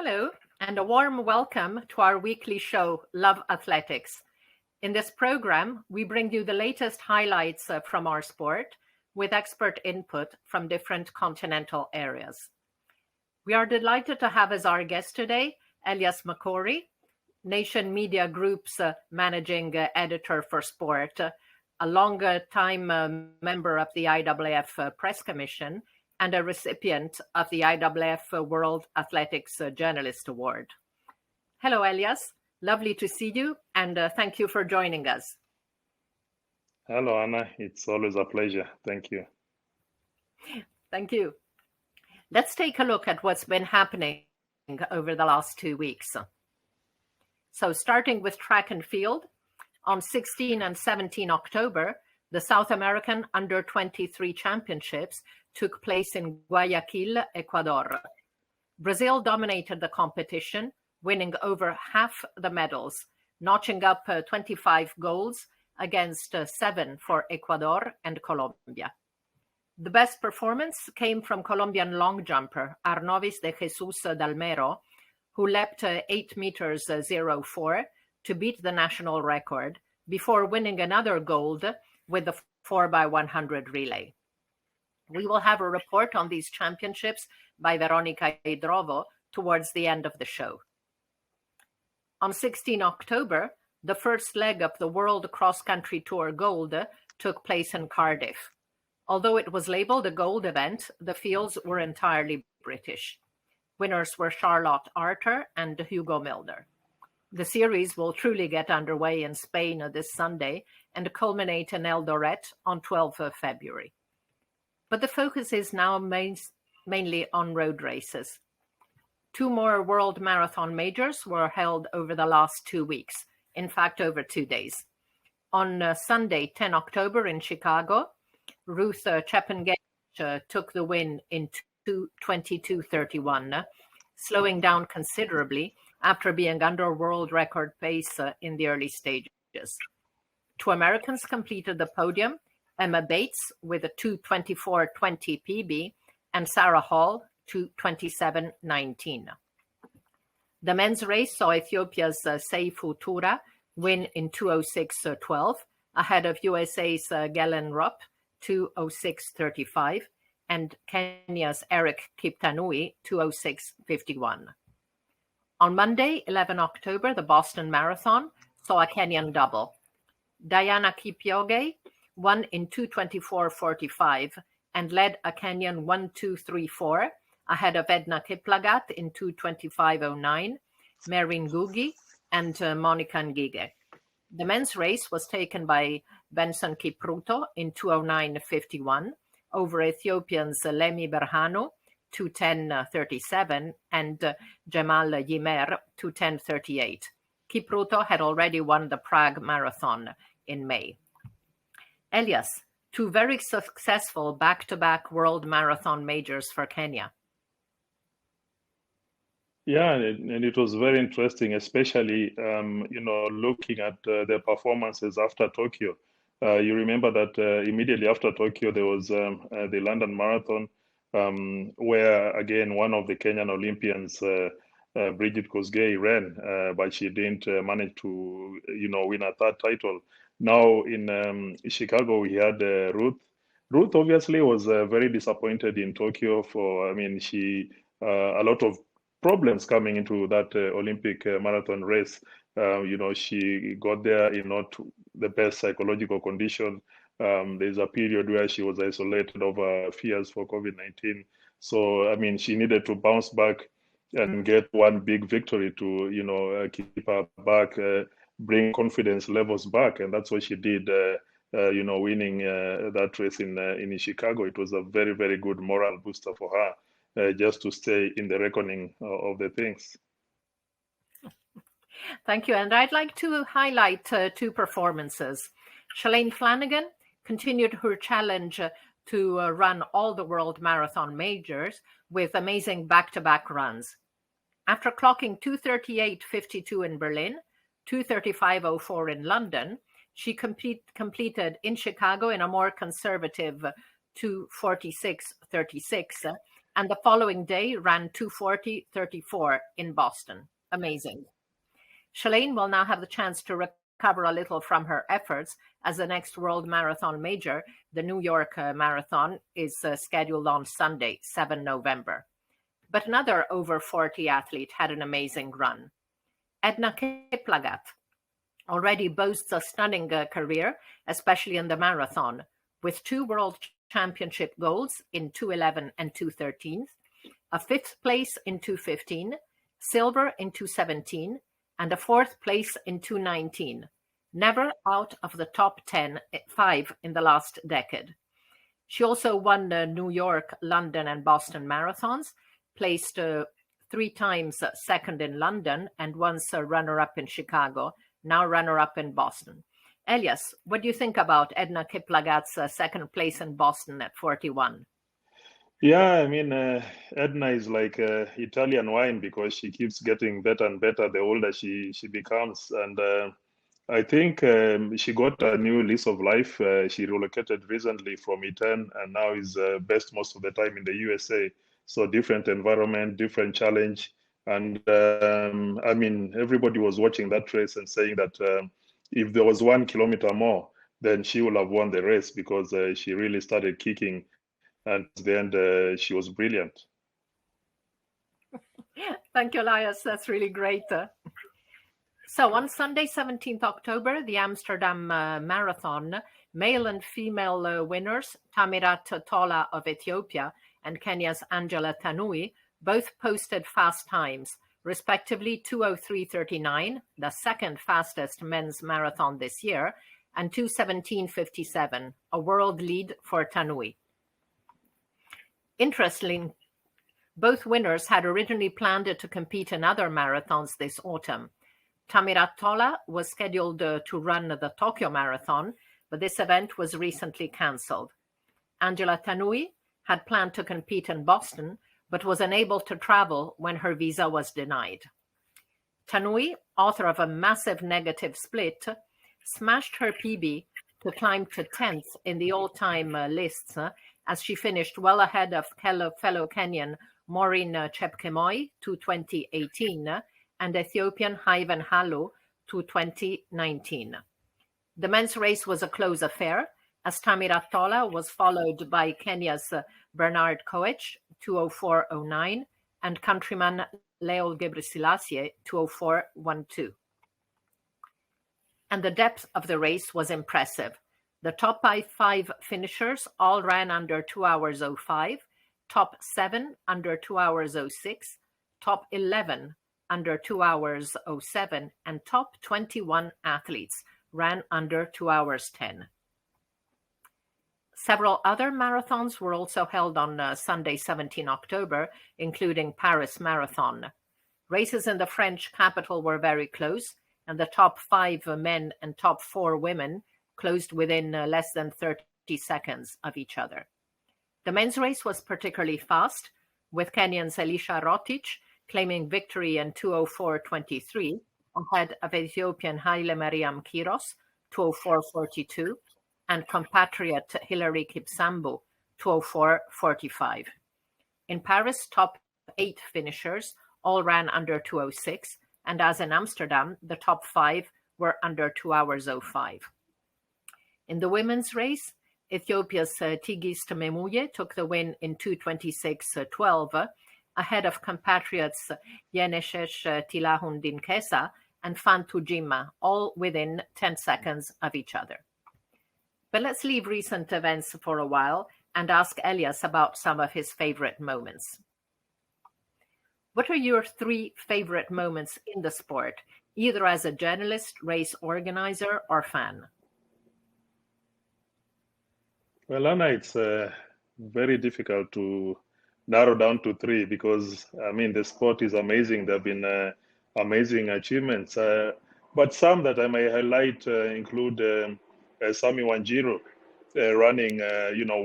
Hello, and a warm welcome to our weekly show, Love Athletics. In this program, we bring you the latest highlights from our sport with expert input from different continental areas. We are delighted to have as our guest today, ELIAS MAKORI, Nation Media Group's managing editor for sport, a long-time member of the IAAF Press Commission, and a recipient of the IAAF World Athletics Journalist Award. Hello, ELIAS. Lovely to see you, and thank you for joining us. Hello, Anna. It's always a pleasure. Thank you. Thank you. Let's take a look at what's been happening over the last 2 weeks. So starting with track and field, on 16 and 17 October, the South American Under-23 Championships took place in Guayaquil, Ecuador. Brazil dominated the competition, winning over half the medals, notching up 25 golds against 7 for Ecuador and Colombia. The best performance came from Colombian long jumper Arnovis de Jesus Dalmero, who leapt 8 meters 04 to beat the national record before winning another gold with the 4x100 relay. We will have a report on these championships by Veronica Hidrovo towards the end of the show. On 16 October, the first leg of the World Cross Country Tour Gold took place in Cardiff. Although it was labeled a gold event, the fields were entirely British. Winners were Charlotte Arter and Hugo Milner. The series will truly get underway in Spain this Sunday and culminate in Eldoret on 12th of February. But the focus is now mainly on road races. 2 more World Marathon Majors were held over the last 2 weeks, in fact over 2 days. On Sunday, 10 October in Chicago, Ruth Chepengei took the win in 22:31, slowing down considerably after being under world record pace in the early stages. 2 Americans completed the podium, Emma Bates with a 2:24:20 PB and Sarah Hall 2:27:19. The men's race saw Ethiopia's Seifu Tura win in 2:06:12 ahead of USA's Gelen Rupp 2:06:35 and Kenya's Eric Kiptanui 2:06:51. On Monday, 11 October, the Boston Marathon saw a Kenyan double. Diana Kipchoge won in 2:24:45 and led a Kenyan 1:2:34 ahead of Edna Kiplagat in 2:25:09, Marin Ngugi, and Monica Ngige. The men's race was taken by Benson Kipruto in 2:09:51 over Ethiopians Lemi Berhanu 2:10:37 and Jamal Yimer 2:10:38. Kipruto had already won the Prague Marathon in May. ELIAS, 2 very successful back-to-back World Marathon Majors for Kenya. Yeah, and it was very interesting, especially looking at their performances after Tokyo. You remember that immediately after Tokyo there was the London Marathon, where again one of the Kenyan Olympians, Bridget Kosgei, ran, but she didn't manage to win a 3rd title. Now in Chicago we had Ruth. Ruth obviously was very disappointed in Tokyo she a lot of problems coming into that Olympic marathon race. She got there in not the best psychological condition. There's a period where she was isolated over fears for COVID-19. So, she needed to bounce back and get one big victory to, keep her back, bring confidence levels back. And that's what she did, winning that race in Chicago. It was a very, very good moral booster for her, just to stay in the reckoning of the things. Thank you. And I'd like to highlight 2 performances. Chalene Flanagan continued her challenge to run all the World Marathon Majors with amazing back-to-back runs. After clocking 2:38:52 in Berlin, 2:35:04 in London, she completed in Chicago in a more conservative 2:46:36 and the following day ran 2:40:34 in Boston. Amazing. Chalene will now have the chance to recover a little from her efforts, as the next World Marathon major, the New York Marathon, is scheduled on Sunday, 7 November. But another over 40 athlete had an amazing run. Edna Kiplagat already boasts a stunning career, especially in the marathon, with 2 World Championship golds in 2:11 and 2:13, a 5th place in 2:15, silver in 2:17, and a 4th place in 2:19, never out of the top 5 in the last decade. She also won the New York, London, and Boston marathons, placed 3 times second in London, and once a runner-up in Chicago, now runner-up in Boston. ELIAS, what do you think about Edna Kiplagat's second place in Boston at 41? Yeah, I mean, Edna is like Italian wine because she keeps getting better and better the older she becomes. And I think she got a new lease of life. She relocated recently from Iten and now is based most of the time in the USA. So different environment, different challenge. And I mean, everybody was watching that race and saying that if there was 1 kilometer more, then she would have won the race because she really started kicking. And at the end, she was brilliant. Thank you, Elias. That's really great. So on Sunday, 17th October, the Amsterdam Marathon, male and female winners, Tamirat Tola of Ethiopia and Kenya's Angela Tanui, both posted fast times, respectively 2:03:39, the second fastest men's marathon this year, and 2:17:57, a world lead for Tanui. Interestingly, both winners had originally planned to compete in other marathons this autumn. Tamirat Tola was scheduled to run the Tokyo Marathon, but this event was recently cancelled. Angela Tanui had planned to compete in Boston, but was unable to travel when her visa was denied. Tanui, author of a massive negative split, smashed her PB to climb to 10th in the all-time lists as she finished well ahead of fellow Kenyan Maureen Chepkemoi, 2:20:18, and Ethiopian Ivan Halu, 2:20:19. The men's race was a close affair, as Tamirat Tola was followed by Kenya's Bernard Koech, 2:04:09, and countryman Leo Gebrselassie, 2:04:12. And the depth of the race was impressive. The top 5 finishers all ran under 2 hours 05, top 7 under 2 hours 06, top 11 under 2 hours 07, and top 21 athletes ran under 2 hours 10. Several other marathons were also held on Sunday, 17 October, including Paris Marathon. Races in the French capital were very close, and the top 5 men and top 4 women closed within less than 30 seconds of each other. The men's race was particularly fast, with Kenyan's Elisha Rotich claiming victory in 2:04:23 ahead of Ethiopian Haile Mariam Kiros, 2:04:42, and compatriot Hilary Kipsambu, 2:04:45. In Paris, top 8 finishers all ran under 2:06, and as in Amsterdam, the top 5 were under 2 hours 05. In the women's race, Ethiopia's Tigist Memuye took the win in 2:26:12, ahead of compatriots Yeneshesh Tilahun Dinkesa and Fantu Jima, all within 10 seconds of each other. But let's leave recent events for a while and ask ELIAS about some of his favorite moments. What are your 3 favorite moments in the sport, either as a journalist, race organizer, or fan? Well, Anna, it's very difficult to narrow down to 3 because, I mean, the sport is amazing. There have been amazing achievements. But some that I may highlight include Sami Wanjiru running,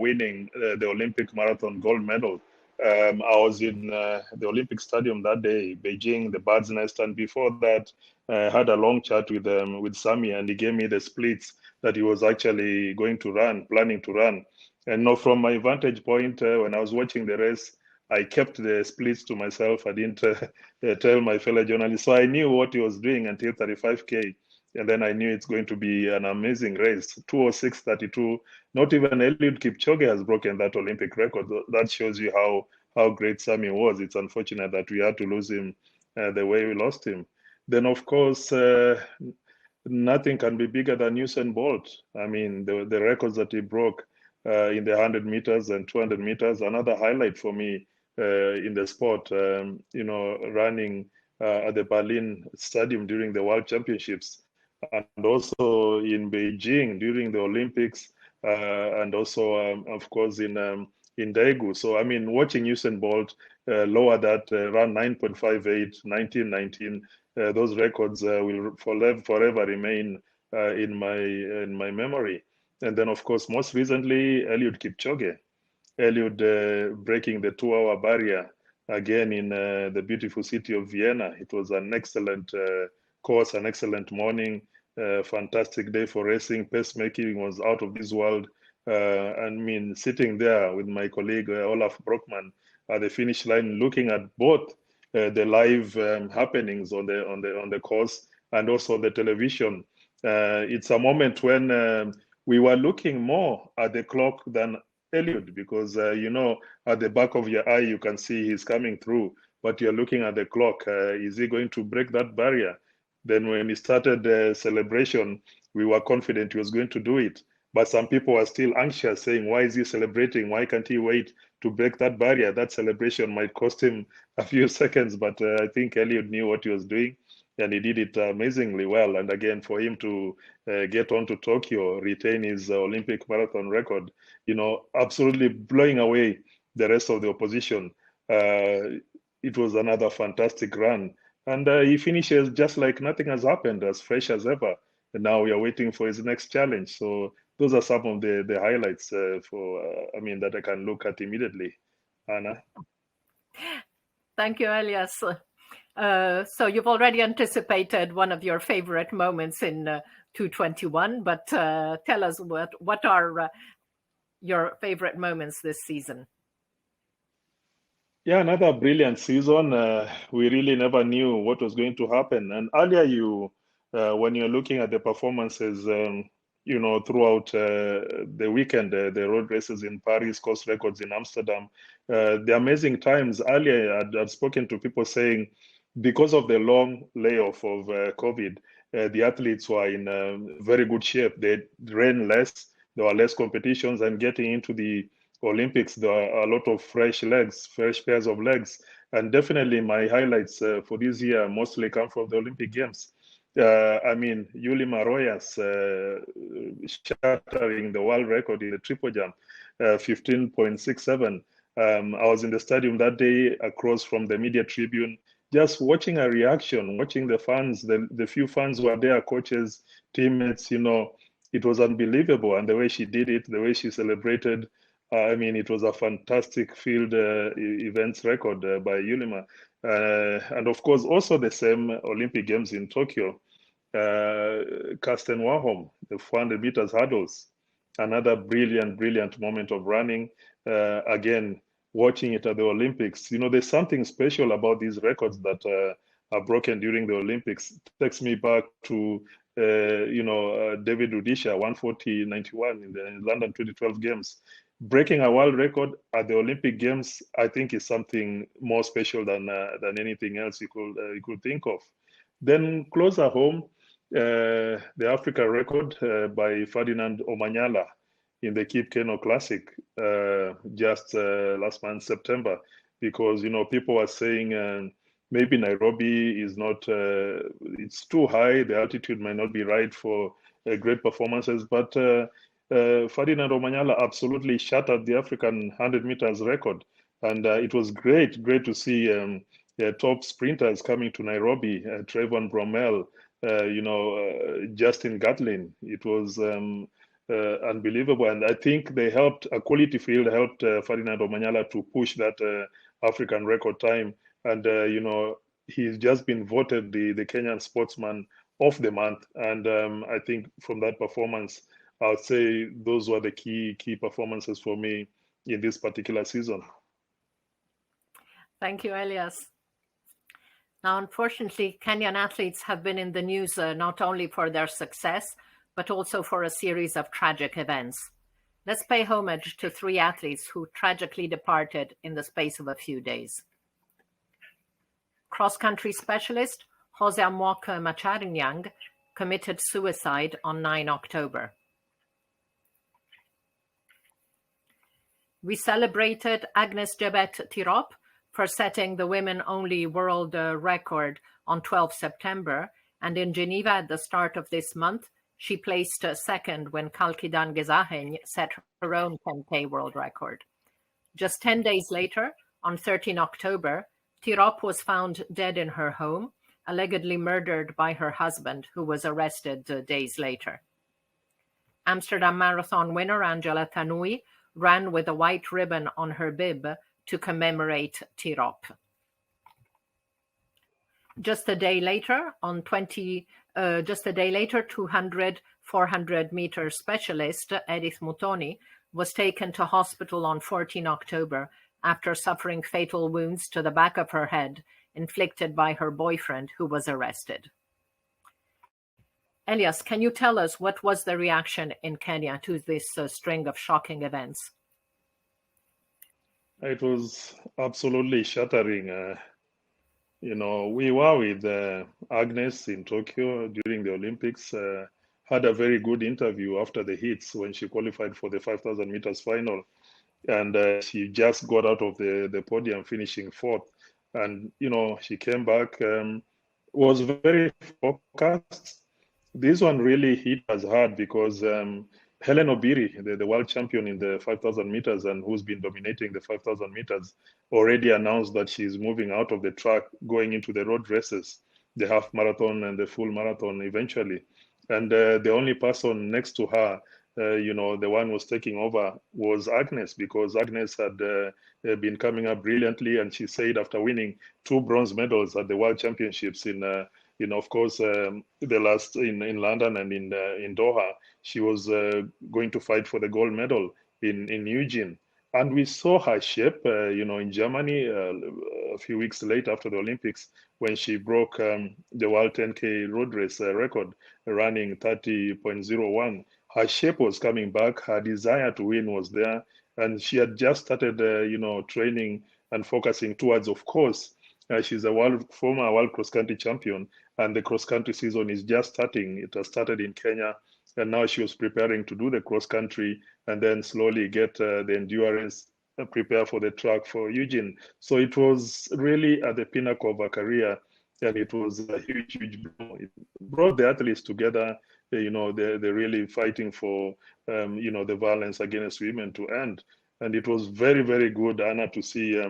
winning the Olympic marathon gold medal. I was in the Olympic Stadium that day, Beijing, the Bird's Nest, and before that, I had a long chat with Sami, and he gave me the splits that he was actually going to run, planning to run. And from my vantage point, when I was watching the race, I kept the splits to myself. I didn't tell my fellow journalists. So I knew what he was doing until 35K. And then I knew it's going to be an amazing race. 2:06:32. Not even Eliud Kipchoge has broken that Olympic record. That shows you how great Sammy was. It's unfortunate that we had to lose him the way we lost him. Then, of course, nothing can be bigger than Usain Bolt. I mean, the records that he broke in the 100 meters and 200 meters, another highlight for me in the sport, running at the Berlin Stadium during the World Championships, and also in Beijing during the Olympics, and also, of course, in Daegu. So, I mean, watching Usain Bolt lower that, run 9.58, 19:19, those records will forever remain in my memory. And then, of course, most recently, Eliud Kipchoge. Eliud breaking the 2-hour barrier again in the beautiful city of Vienna. It was an excellent course, an excellent morning, fantastic day for racing. Pacemaking was out of this world. I mean, sitting there with my colleague Olaf Brockman at the finish line, looking at both the live happenings on the course and also the television. It's a moment when we were looking more at the clock than Eliud, because at the back of your eye you can see he's coming through, but you're looking at the clock. Is he going to break that barrier? Then when he started the celebration, we were confident he was going to do it. But some people are still anxious, saying, why is he celebrating? Why can't he wait to break that barrier? That celebration might cost him a few seconds, but I think Eliud knew what he was doing, and he did it amazingly well. And again, for him to get on to Tokyo, retain his Olympic marathon record, absolutely blowing away the rest of the opposition. It was another fantastic run. And he finishes just like nothing has happened, as fresh as ever. And now we are waiting for his next challenge. So those are some of the highlights that I can look at immediately. Anna? Thank you, Elias. So you've already anticipated one of your favorite moments in 221, but tell us what are your favorite moments this season? Yeah, another brilliant season. We really never knew what was going to happen. And earlier, when you're looking at the performances, throughout the weekend, the road races in Paris, course records in Amsterdam, the amazing times. Earlier, I'd spoken to people saying, because of the long layoff of COVID, the athletes were in very good shape. They ran less, there were less competitions, and getting into the Olympics, there are a lot of fresh pairs of legs. And definitely my highlights for this year mostly come from the Olympic Games. Yulima Royas shattering the world record in the triple jump, 15.67. I was in the stadium that day across from the media tribune, just watching a reaction, watching the fans, the few fans who were there, coaches, teammates, it was unbelievable. And the way she did it, the way she celebrated, it was a fantastic field events record by Yulima. And of course, also the same Olympic Games in Tokyo, Karsten Warholm, the 400 meters hurdles, another brilliant moment of running. Again, watching it at the Olympics, there's something special about these records that are broken during the Olympics. It takes me back to David Rudisha, 140.91 in the London 2012 Games. Breaking a world record at the Olympic Games, I think, is something more special than anything else you could think of. Then closer home, the Africa record by Ferdinand Omanyala in the Cape Keno Classic just last month, September, because people are saying maybe Nairobi is not, it's too high, the altitude might not be right for great performances, but Ferdinand Omanyala absolutely shattered the African 100 meters record. And it was great to see top sprinters coming to Nairobi, Trayvon Bromell, Justin Gatlin. It was unbelievable. And I think a quality field helped Ferdinand Omanyala to push that African record time. And, he's just been voted the Kenyan Sportsman of the Month. And I think from that performance, I would say those were the key performances for me in this particular season. Thank you, Elias. Now, unfortunately, Kenyan athletes have been in the news not only for their success, but also for a series of tragic events. Let's pay homage to 3 athletes who tragically departed in the space of a few days. Cross-country specialist Jose Amwok Macharinyang committed suicide on 9 October. We celebrated Agnes Jebet Tirop for setting the women-only world record on 12 September, and in Geneva at the start of this month, she placed second when Kalkidan Gezaheny set her own 10K world record. Just 10 days later, on 13 October, Tirop was found dead in her home, allegedly murdered by her husband, who was arrested days later. Amsterdam Marathon winner Angela Tanui ran with a white ribbon on her bib to commemorate Tirop. Just a day later, 200, 400 meter specialist Edith Mutoni was taken to hospital on 14 October after suffering fatal wounds to the back of her head inflicted by her boyfriend, who was arrested. Elias, can you tell us what was the reaction in Kenya to this string of shocking events? It was absolutely shattering. We were with Agnes in Tokyo during the Olympics, had a very good interview after the heats when she qualified for the 5,000 meters final. And she just got out of the podium, finishing 4th. And, she came back, was very focused. This one really hit us hard because Helen Obiri, the world champion in the 5,000 meters and who's been dominating the 5,000 meters, already announced that she's moving out of the track, going into the road races, the half marathon and the full marathon eventually. And the only person next to her, the one who was taking over, was Agnes, because Agnes had been coming up brilliantly. And she said after winning 2 bronze medals at the World Championships of course, the last in London and in Doha, she was going to fight for the gold medal in Eugene. And we saw her shape, in Germany a few weeks later after the Olympics, when she broke the World 10K road race record, running 30.01. Her shape was coming back. Her desire to win was there. And she had just started, training and focusing towards, of course, she's a former world cross-country champion, and the cross-country season is just starting. It has started in Kenya, and now she was preparing to do the cross-country and then slowly get the endurance, prepare for the track for Eugene. So it was really at the pinnacle of her career, and it was a huge, huge blow. It brought the athletes together. They're really fighting for, the violence against women to end. And it was very, very good, Anna, to see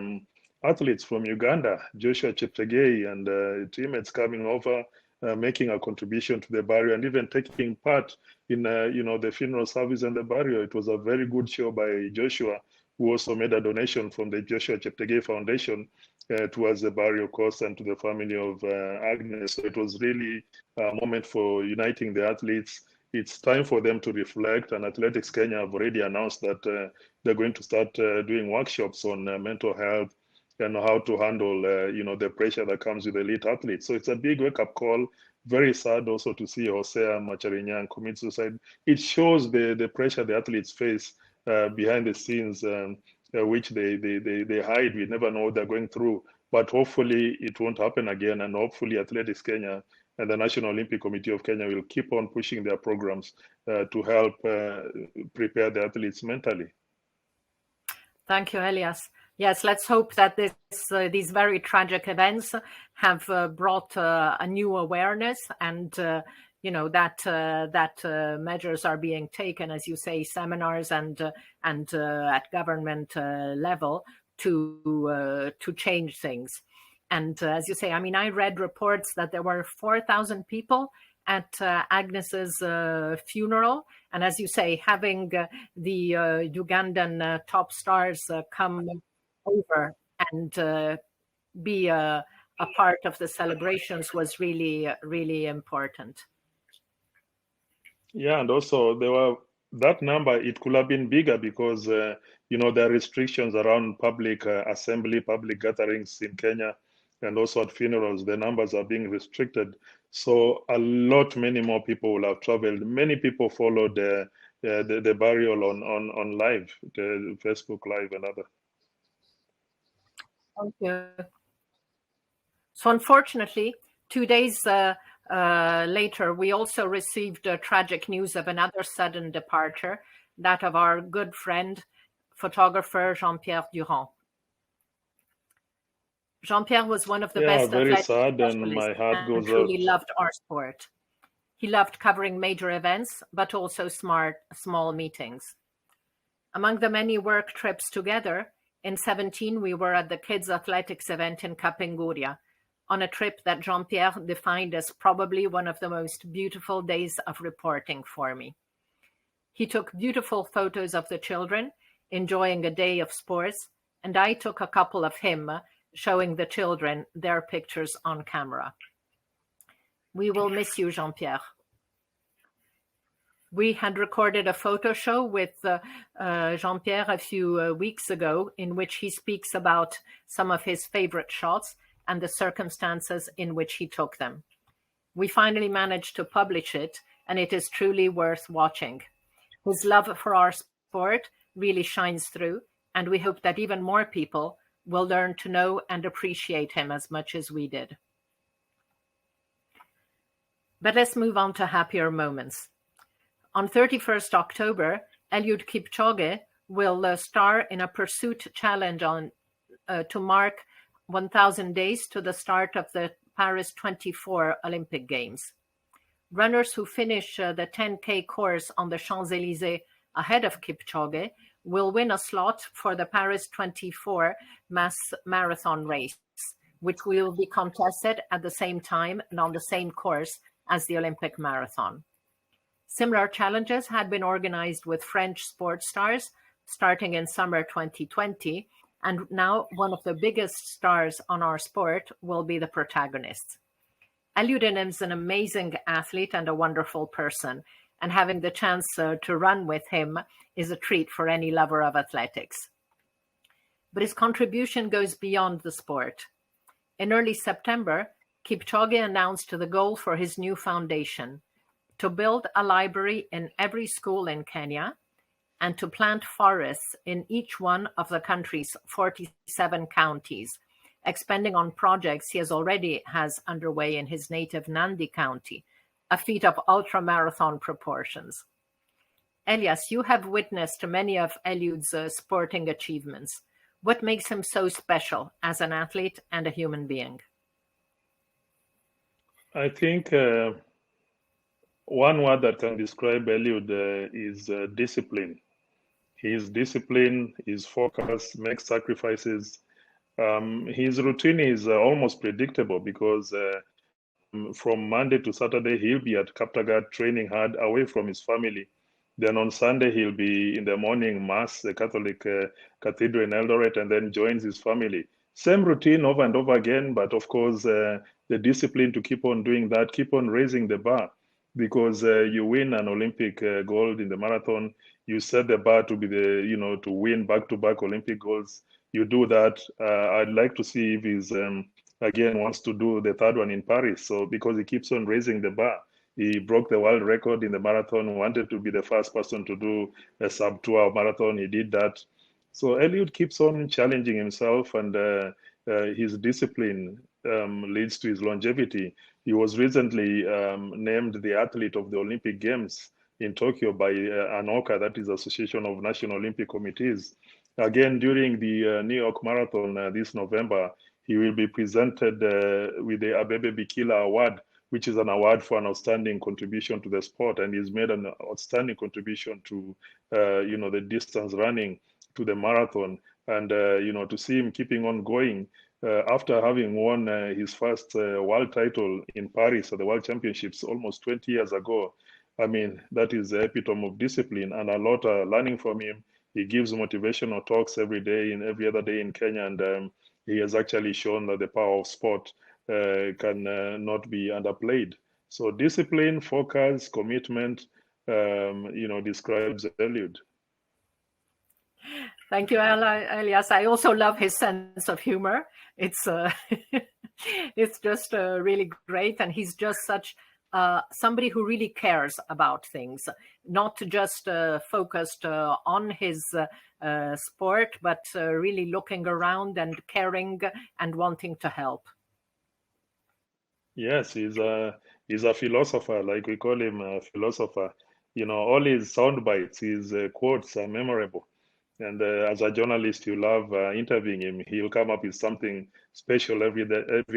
athletes from Uganda, Joshua Cheptegei and teammates coming over, making a contribution to the barrier and even taking part in, the funeral service and the barrier. It was a very good show by Joshua, who also made a donation from the Joshua Cheptegei Foundation towards the barrier cost and to the family of Agnes. So it was really a moment for uniting the athletes. It's time for them to reflect, and Athletics Kenya have already announced that they're going to start doing workshops on mental health and how to handle, the pressure that comes with elite athletes. So it's a big wake-up call. Very sad also to see Hosea Macharinyang commit suicide. It shows the pressure the athletes face behind the scenes, which they hide. We never know what they're going through. But hopefully it won't happen again. And hopefully Athletics Kenya and the National Olympic Committee of Kenya will keep on pushing their programs to help prepare the athletes mentally. Thank you, Elias. Yes, let's hope that these very tragic events have brought a new awareness, and that measures are being taken, as you say, seminars and at government level to change things. And as you say, I read reports that there were 4,000 people at Agnes's funeral. And as you say, having the Ugandan top stars come over and be a part of the celebrations was really, really important. Yeah, and also there were that number. It could have been bigger because there are restrictions around public assembly, public gatherings in Kenya, and also at funerals. The numbers are being restricted. So many more people will have traveled. Many people followed the burial on live, the Facebook Live and other. Thank you. So unfortunately, 2 days later, we also received tragic news of another sudden departure, that of our good friend, photographer Jean-Pierre Durand. Jean-Pierre was one of the best very athletic sad, and specialists my heart and goes truly out. loved our sport. He loved covering major events, but also small meetings. Among the many work trips together, in 2017 we were at the kids' athletics event in Kapenguria, on a trip that Jean-Pierre defined as probably one of the most beautiful days of reporting for me. He took beautiful photos of the children, enjoying a day of sports, and I took a couple of him, showing the children their pictures on camera. We will miss you, Jean-Pierre. We had recorded a photo show with Jean-Pierre a few weeks ago, in which he speaks about some of his favorite shots and the circumstances in which he took them. We finally managed to publish it, and it is truly worth watching. His love for our sport really shines through, and we hope that even more people will learn to know and appreciate him as much as we did. But let's move on to happier moments. On 31st October, Eliud Kipchoge will star in a pursuit challenge to mark 1,000 days to the start of the Paris 24 Olympic Games. Runners who finish the 10K course on the Champs-Élysées ahead of Kipchoge will win a slot for the Paris 24 mass marathon race, which will be contested at the same time and on the same course as the Olympic marathon. Similar challenges had been organized with French sports stars starting in summer 2020, and now one of the biggest stars on our sport will be the protagonist. Eliud is an amazing athlete and a wonderful person, and having the chance to run with him is a treat for any lover of athletics. But his contribution goes beyond the sport. In early September, Kipchoge announced the goal for his new foundation: to build a library in every school in Kenya and to plant forests in each one of the country's 47 counties, expanding on projects he already has underway in his native Nandi County, a feat of ultra-marathon proportions. Elias, you have witnessed many of Eliud's sporting achievements. What makes him so special as an athlete and a human being? I think one word that can describe Eliud is discipline. His discipline, his focus, makes sacrifices. His routine is almost predictable because from Monday to Saturday, he'll be at Kaptagat training hard away from his family. Then on Sunday, he'll be in the morning mass, the Catholic cathedral in Eldoret, and then joins his family. Same routine over and over again, but of course, the discipline to keep on doing that, keep on raising the bar. Because you win an Olympic gold in the marathon, you set the bar to be to win back-to-back Olympic golds. You do that. I'd like to see if he's again wants to do the third one in Paris. So because he keeps on raising the bar, he broke the world record in the marathon. Wanted to be the first person to do a sub 2-hour marathon. He did that. So Eliud keeps on challenging himself, and his discipline leads to his longevity. He was recently named the athlete of the Olympic Games in Tokyo by ANOCA, that is Association of National Olympic Committees. Again, during the New York Marathon this November, he will be presented with the Abebe Bikila Award, which is an award for an outstanding contribution to the sport, and he's made an outstanding contribution to the distance running, to the marathon, and to see him keeping on going. After having won his first world title in Paris at the World Championships almost 20 years ago, I mean, that is the epitome of discipline, and a lot learning from him. He gives motivational talks every day and every other day in Kenya, and he has actually shown that the power of sport can not be underplayed. So discipline, focus, commitment, describes Eliud. Thank you, Elias. I also love his sense of humor. It's it's just really great, and he's just such somebody who really cares about things, not just focused on his sport, but really looking around and caring and wanting to help. Yes, he's a philosopher, like we call him a philosopher. You know, all his sound bites, his quotes are memorable. And as a journalist, you love interviewing him. He'll come up with something special every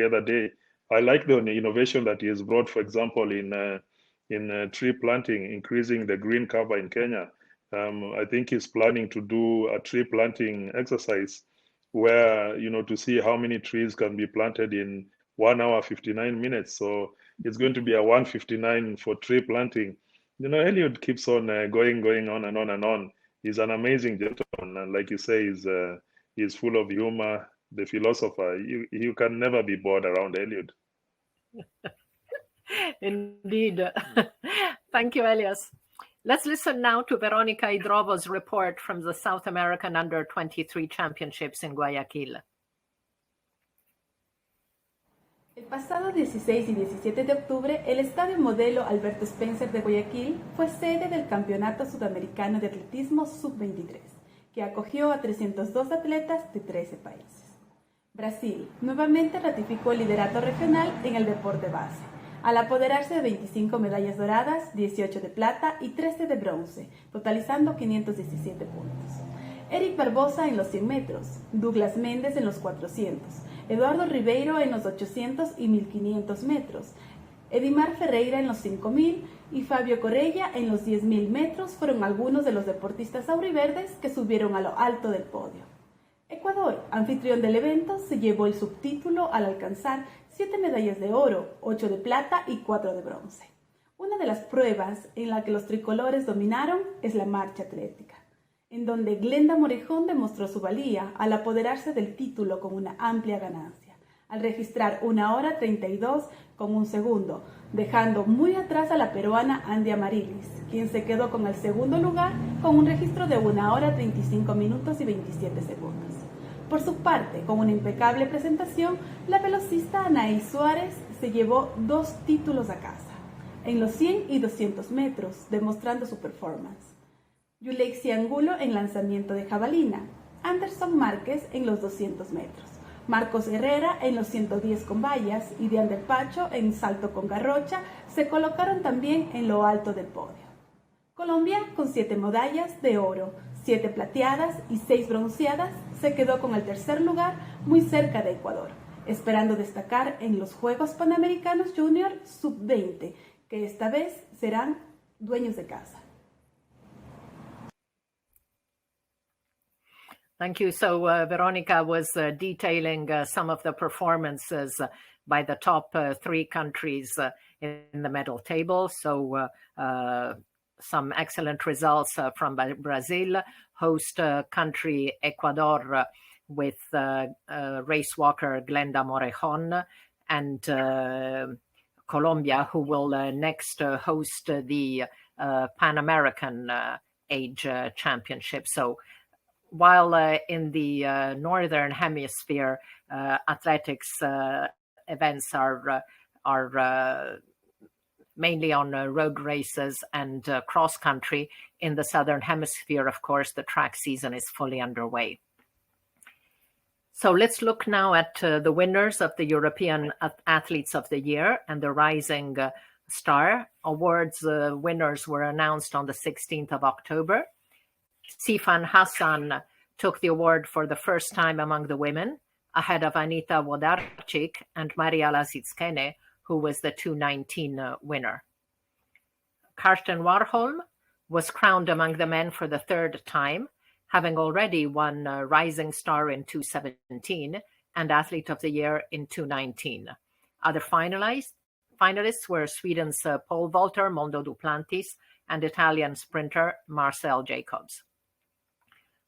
other day. I like the innovation that he has brought, for example, in tree planting, increasing the green cover in Kenya. I think he's planning to do a tree planting exercise where, you know, to see how many trees can be planted in 1 hour 59 minutes. So it's going to be a 1:59 for tree planting. You know, Eliud keeps on going on and on and on. He's an amazing gentleman, and like you say, he's full of humor. The philosopher, you can never be bored around Eliud. Indeed. Thank you, Elias. Let's listen now to Veronica Hidrovo's report from the South American Under-23 Championships in Guayaquil. El pasado 16 y 17 de octubre, el Estadio Modelo Alberto Spencer de Guayaquil fue sede del Campeonato Sudamericano de Atletismo Sub-23, que acogió a 302 atletas de 13 países. Brasil nuevamente ratificó el liderato regional en el deporte base, al apoderarse de 25 medallas doradas, 18 de plata y 13 de bronce, totalizando 517 puntos. Eric Barbosa en los 100 metros, Douglas Méndez en los 400, Eduardo Ribeiro en los 800 y 1500 metros, Edimar Ferreira en los 5000 y Fabio Correia en los 10.000 metros fueron algunos de los deportistas auriverdes que subieron a lo alto del podio. Ecuador, anfitrión del evento, se llevó el subtítulo al alcanzar 7 medallas de oro, 8 de plata y 4 de bronce. Una de las pruebas en la que los tricolores dominaron es la marcha atlética, en donde Glenda Morejón demostró su valía al apoderarse del título con una amplia ganancia, al registrar 1 hora 32 con un segundo, dejando muy atrás a la peruana Andy Amarilis, quien se quedó con el segundo lugar con un registro de 1 hora 35 minutos y 27 segundos. Por su parte, con una impecable presentación, la velocista Anaí Suárez se llevó 2 títulos a casa, en los 100 y 200 metros, demostrando su performance. Yulexi Angulo en lanzamiento de jabalina, Anderson Márquez en los 200 metros, Marcos Herrera en los 110 con vallas y Diander Pacho en salto con garrocha se colocaron también en lo alto del podio. Colombia, con 7 medallas de oro, 7 plateadas y 6 bronceadas, se quedó con el tercer lugar muy cerca de Ecuador, esperando destacar en los Juegos Panamericanos Junior Sub-20, que esta vez serán dueños de casa. Thank you. So Veronica was detailing some of the performances by the top 3 countries in the medal table. So some excellent results from Brazil, host country Ecuador with race walker Glenda Morejon, and Colombia, who will next host the Pan American Age Championship. So while in the Northern Hemisphere, athletics events are mainly on road races and cross country, in the Southern Hemisphere, of course, the track season is fully underway. So let's look now at the winners of the European Athletes of the Year and the Rising Star Awards. Winners were announced on the 16th of October. Sifan Hassan took the award for the first time among the women, ahead of Anita Włodarczyk and Maria Lazitskene, who was the 2019 winner. Karsten Warholm was crowned among the men for the 3rd time, having already won Rising Star in 2017 and Athlete of the Year in 2019. Other finalists were Sweden's pole vaulter Mondo Duplantis and Italian sprinter Marcel Jacobs.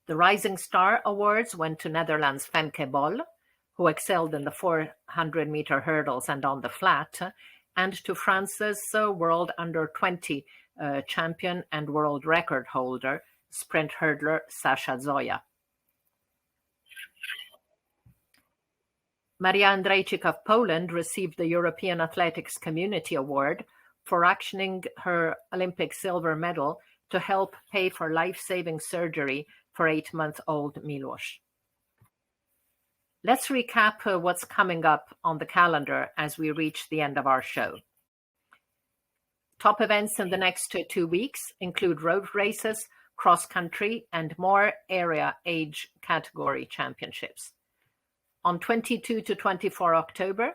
The Rising Star Awards went to Netherlands' Femke Bol, who excelled in the 400-meter hurdles and on the flat, and to France's World Under-20 champion and world record holder, sprint hurdler Sasha Zoya. Maria Andrzejczyk of Poland received the European Athletics Community Award for actioning her Olympic silver medal to help pay for life-saving surgery for 8-month-old Milos. Let's recap what's coming up on the calendar as we reach the end of our show. Top events in the next 2 weeks include road races, cross-country, and more area age category championships. On 22 to 24 October,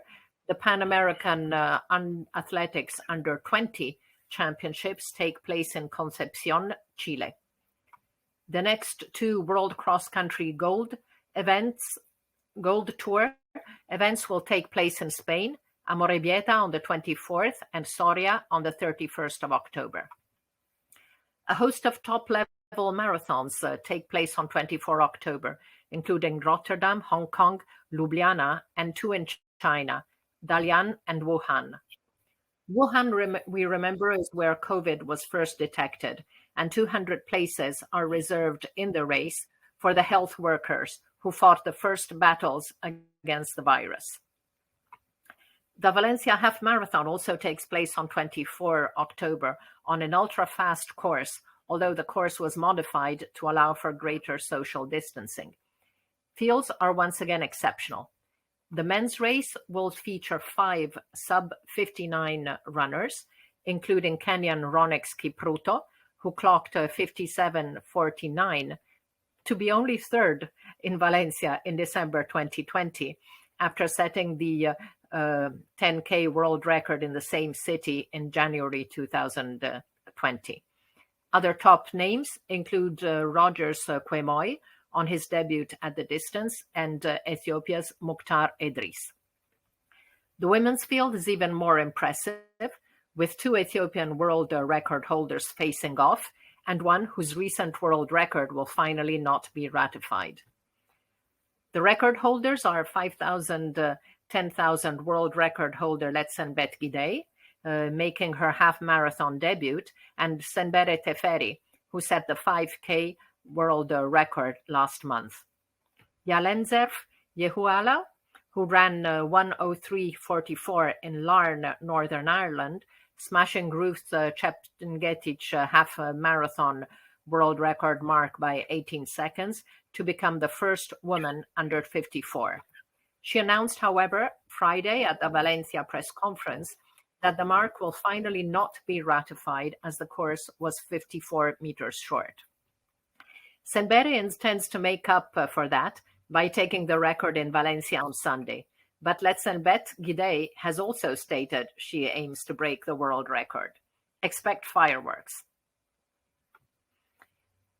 the Pan American Athletics Under 20 Championships take place in Concepcion, Chile. The next 2 World Cross Country Gold Tour events will take place in Spain, Amorebieta on the 24th and Soria on the 31st of October. A host of top-level marathons take place on 24 October, including Rotterdam, Hong Kong, Ljubljana, and 2 in China, Dalian and Wuhan. Wuhan, we remember, is where COVID was first detected, and 200 places are reserved in the race for the health workers who fought the first battles against the virus. The Valencia Half Marathon also takes place on 24 October on an ultra-fast course, although the course was modified to allow for greater social distancing. Fields are once again exceptional. The men's race will feature 5 sub-59 runners, including Kenyan Ronix Kipruto, who clocked 57:49, to be only 3rd in Valencia in December 2020, after setting the 10K world record in the same city in January 2020. Other top names include Rogers Kwemoy on his debut at the distance and Ethiopia's Mukhtar Idris. The women's field is even more impressive, with 2 Ethiopian world record holders facing off and one whose recent world record will finally not be ratified. The record holders are 5,000, 10,000 world record holder Letsenbet Gidey, making her half marathon debut, and Senbere Teferi, who set the 5K world record last month. Yalenzer Yehuala, who ran 1:03:44 in Larne, Northern Ireland, smashing Ruth Chepngetich half marathon world record mark by 18 seconds to become the first woman under 54. She announced, however, Friday at the Valencia press conference that the mark will finally not be ratified as the course was 54 meters short. Senbere intends to make up for that by taking the record in Valencia on Sunday, but Letsenbet Gidey has also stated she aims to break the world record. Expect fireworks.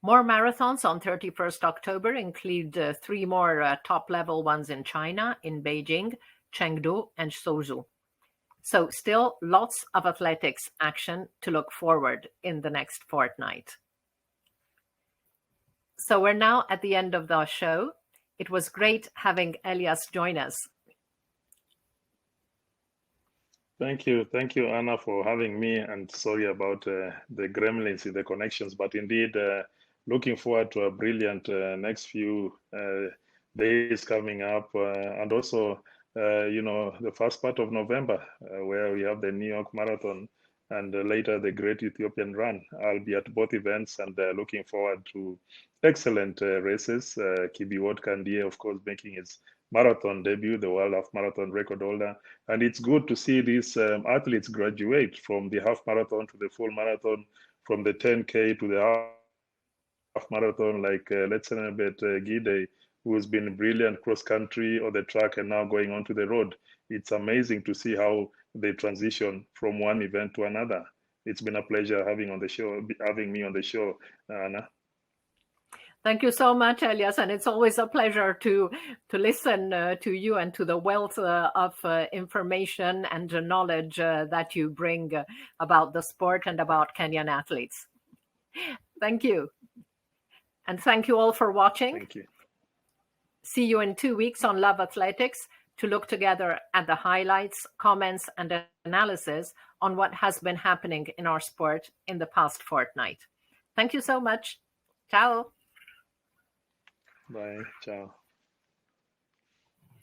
More marathons on 31st October include 3 more top-level ones in China, in Beijing, Chengdu, and Suzhou. So still lots of athletics action to look forward in the next fortnight. So we're now at the end of the show. It was great having ELIAS join us. Thank you, Anna, for having me, and sorry about the gremlins in the connections, but indeed looking forward to a brilliant next few days coming up, and also the first part of November where we have the New York Marathon and later the Great Ethiopian Run. I'll be at both events and looking forward to excellent races. Kibiwot Kandie, of course, making his marathon debut, the World Half Marathon record holder. And it's good to see these athletes graduate from the half marathon to the full marathon, from the 10K to the half marathon, like Letsenbet Gidey, who has been brilliant cross-country or the track and now going onto the road. It's amazing to see how they transition from one event to another. It's been a pleasure having me on the show, Anna. Thank you so much, ELIAS, and it's always a pleasure to listen to you and to the wealth of information and knowledge that you bring about the sport and about Kenyan athletes. Thank you. And thank you all for watching. Thank you. See you in 2 weeks on Love Athletics to look together at the highlights, comments, and analysis on what has been happening in our sport in the past fortnight. Thank you so much. Ciao. Bye. Ciao.